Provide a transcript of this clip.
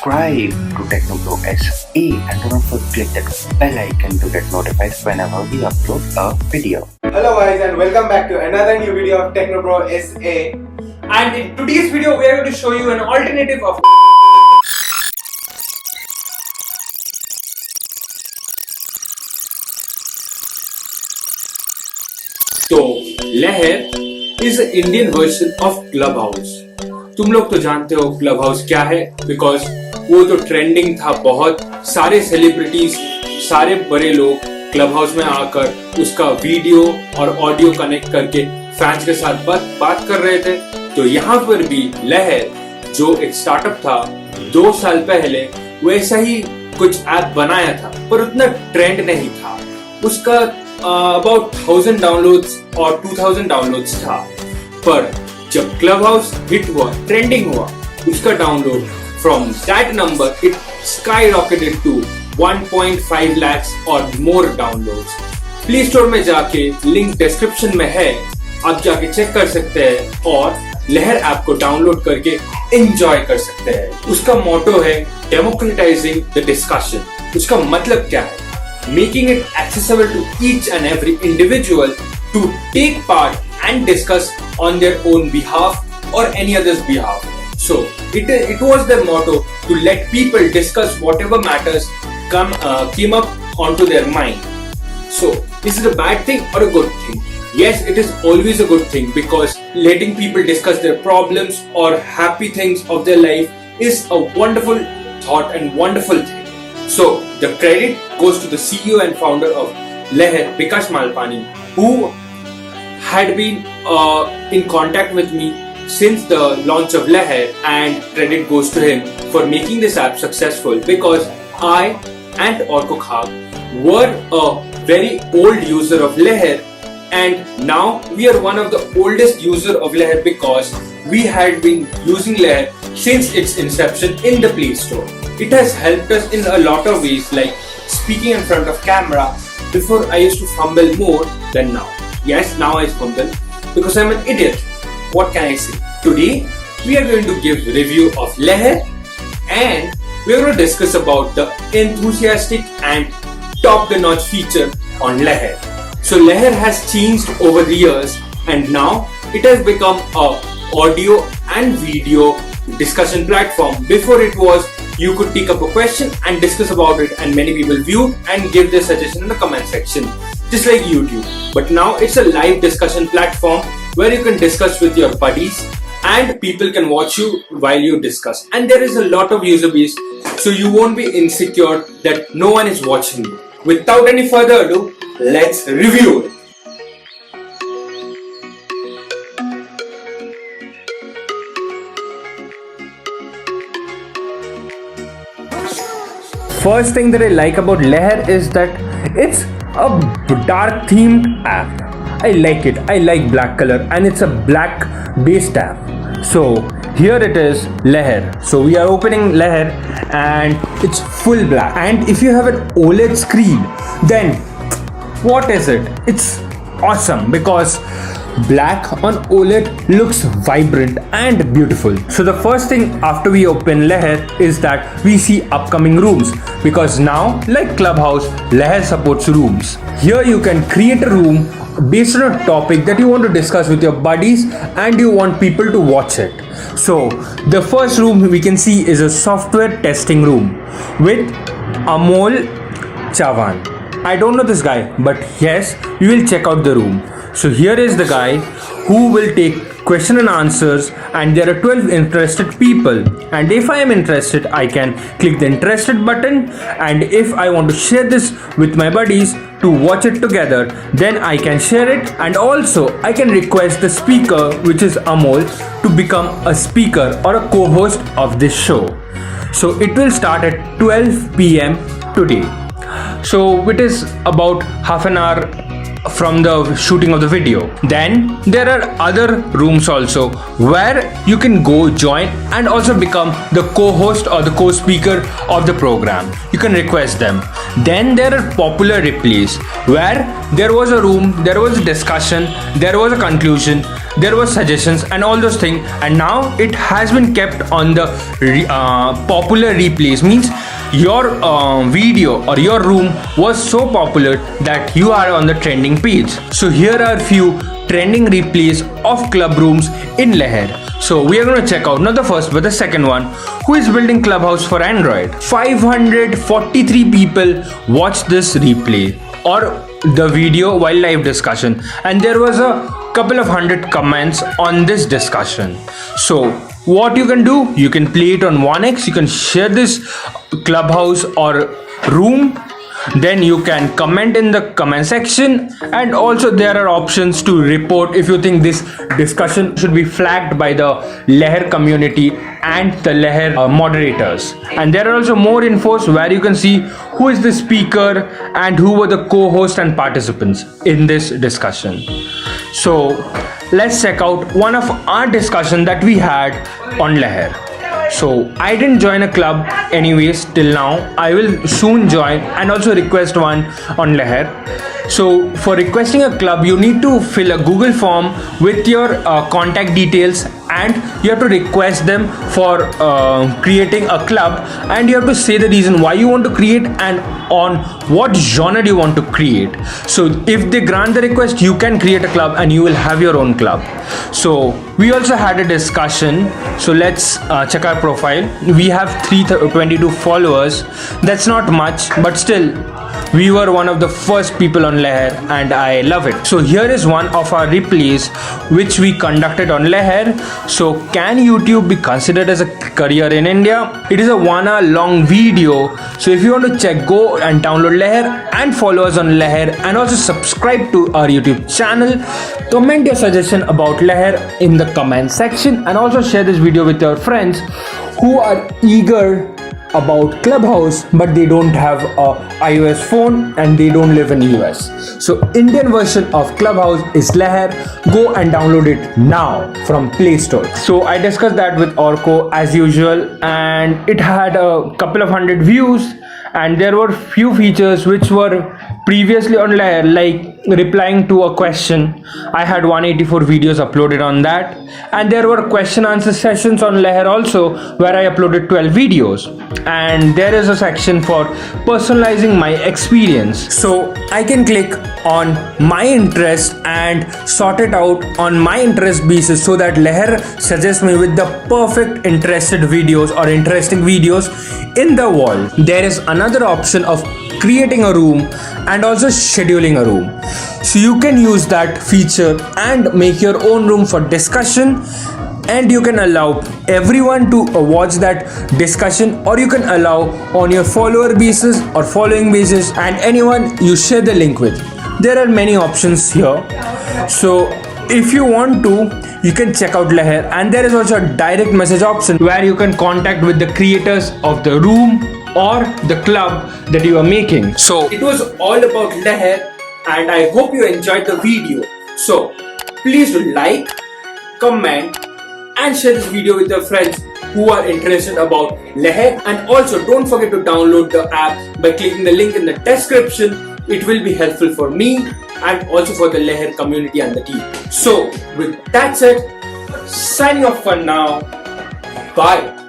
subscribe to TechnoPro SA and don't forget that bell icon to get notified whenever we upload a video. Hello guys and welcome back to another new video of TechnoPro SA. And in today's video we are going to show you an alternative of So, Leher is the Indian version of Clubhouse. तुम लोग तो जानते हो Clubhouse क्या है, because वो तो trending था बहुत. सारे सेलिब्रिटीज, सारे बड़े लोग Clubhouse में आकर उसका वीडियो और ऑडियो कनेक्ट करके फैंस के साथ बात कर रहे थे. तो यहाँ पर भी लहर जो एक स्टार्टअप था 2 साल पहले वैसा ही कुछ ऐप बनाया था, पर उतना ट्रेंड नहीं था. उसका अबाउट 1000 डाउनलोड्स और 2000 डाउनलोड्स था. पर जब क्लब हाउस हिट हुआ, ट्रेंडिंग हुआ, उसका download from that number it skyrocketed to 1.5 lakhs और मोर डाउनलोड्स. प्ले स्टोर में जाके लिंक डिस्क्रिप्शन में है, आप जाके चेक कर सकते हैं और लहर ऐप को डाउनलोड करके एंजॉय कर सकते हैं. उसका मोटो है डेमोक्रेटाइजिंग द डिस्कशन. उसका मतलब क्या है? Making it accessible to each and every individual to take part and discuss on their own behalf or any other's behalf. So it was their motto to let people discuss whatever matters came up onto their mind. So is it a bad thing or a good thing? Yes, it is always a good thing, because letting people discuss their problems or happy things of their life is a wonderful thought and wonderful thing. So the credit goes to the CEO and founder of Leher, Bikash Malpani, who had been in contact with me since the launch of Leher, and credit goes to him for making this app successful, because I and Orko Khag were a very old user of Leher, and now we are one of the oldest user of Leher, because we had been using Leher since its inception in the Play Store. It has helped us in a lot of ways, like speaking in front of camera. Before I used to fumble more than now. Yes, now I fumble because I'm an idiot. What can I say? Today we are going to give review of Leher, and we are going to discuss about the enthusiastic and top-the-notch feature on Leher. So Leher has changed over the years, and now it has become a audio and video discussion platform. Before it was, you could take up a question and discuss about it, and many people viewed and give their suggestion in the comment section, just like YouTube. But now it's a live discussion platform where you can discuss with your buddies and people can watch you while you discuss. And there is a lot of user base, so you won't be insecure that no one is watching you. Without any further ado, let's review it. First thing that I like about Leher is that it's a dark themed app. I like it. I like black color, and it's a black based app. So here it is, Leher. So we are opening Leher and it's full black. And if you have an OLED screen, then what is it? It's awesome, because black on OLED looks vibrant and beautiful. So the first thing after we open Leher is that we see upcoming rooms, because now, like Clubhouse, Leher supports rooms. Here you can create a room based on a topic that you want to discuss with your buddies and you want people to watch it. So the first room we can see is a software testing room with Amol Chavan. I don't know this guy, but yes, we will check out the room. So here is the guy who will take question and answers, and there are 12 interested people, and if I am interested I can click the interested button, and if I want to share this with my buddies to watch it together, then I can share it, and also I can request the speaker, which is Amol, to become a speaker or a co-host of this show. So it will start at 12 PM today. So it is about half an hour from the shooting of the video. Then there are other rooms also where you can go join and also become the co-host or the co-speaker of the program. You can request them. Then there are popular replays where there was a room, there was a discussion, there was a conclusion, there were suggestions and all those things, and now it has been kept on the popular replays. Means your video or your room was so popular that you are on the trending page. So here are few trending replays of club rooms in Leher. So we are going to check out not the first but the second one. Who is building Clubhouse for Android? 543 people watched this replay or the video while live discussion, and there was a couple of hundred comments on this discussion. So what you can do, you can play it on 1x, you can share this Clubhouse or room, then you can comment in the comment section, and also there are options to report if you think this discussion should be flagged by the Leher community and the Leher moderators. And there are also more infos where you can see who is the speaker and who were the co-hosts and participants in this discussion. So let's check out one of our discussion that we had on Leher. So I didn't join a club anyways till now. I will soon join and also request one on Leher. So for requesting a club, you need to fill a Google form with your contact details, and you have to request them for creating a club, and you have to say the reason why you want to create and on what genre do you want to create. So if they grant the request, you can create a club and you will have your own club. So we also had a discussion. So let's check our profile. We have 322 followers. That's not much, but still we were one of the first people on Leher and I love it. So here is one of our replays which we conducted on Leher. So can YouTube be considered as a career in India? It is a 1 hour long video. So if you want to check, go and download Leher and follow us on Leher, and also subscribe to our YouTube channel. Comment your suggestion about Leher in the comment section, and also share this video with your friends who are eager about Clubhouse but they don't have a iOS phone and they don't live in US. So Indian version of Clubhouse is Leher. Go and download it now from Play Store. So I discussed that with Orko as usual, and it had a couple of hundred views, and there were few features which were previously on Leher, like replying to a question. I had 184 videos uploaded on that, and there were question answer sessions on Leher also where I uploaded 12 videos. And there is a section for personalizing my experience, so I can click on my interest and sort it out on my interest basis, so that Leher suggests me with the perfect interested videos or interesting videos in the world. There is another option of creating a room and also scheduling a room. So you can use that feature and make your own room for discussion, and you can allow everyone to watch that discussion, or you can allow on your follower basis or following basis, and anyone you share the link with. There are many options here. So if you want to, you can check out Leher, and there is also a direct message option where you can contact with the creators of the room or the club that you are making. So it was all about Leher, and I hope you enjoyed the video. So please do like, comment and share this video with your friends who are interested about Leher, and also don't forget to download the app by clicking the link in the description. It will be helpful for me and also for the Leher community and the team. So with that said, signing off for now. Bye.